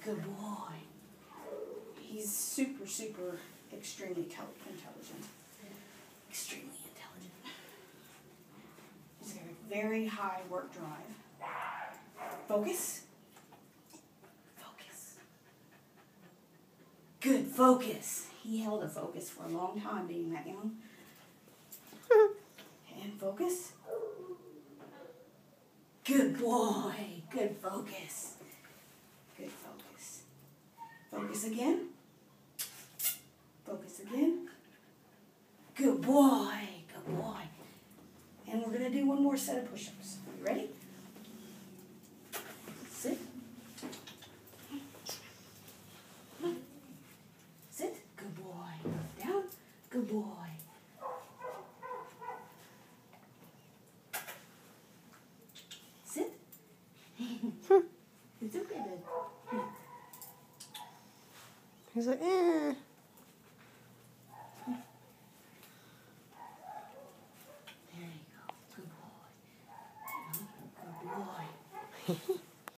Good boy. He's super, extremely intelligent. Extremely intelligent. He's got a very high work drive. Focus. Focus. Good focus. He held a focus for a long time being that young. And focus. Good boy. Good focus. Good focus. Focus again. Focus again. Good boy. Good boy. And we're going to do one more set of push-ups. You ready? Sit. Sit. Good boy. Down. Good boy. Sit. It's okay, babe. He's like, eh.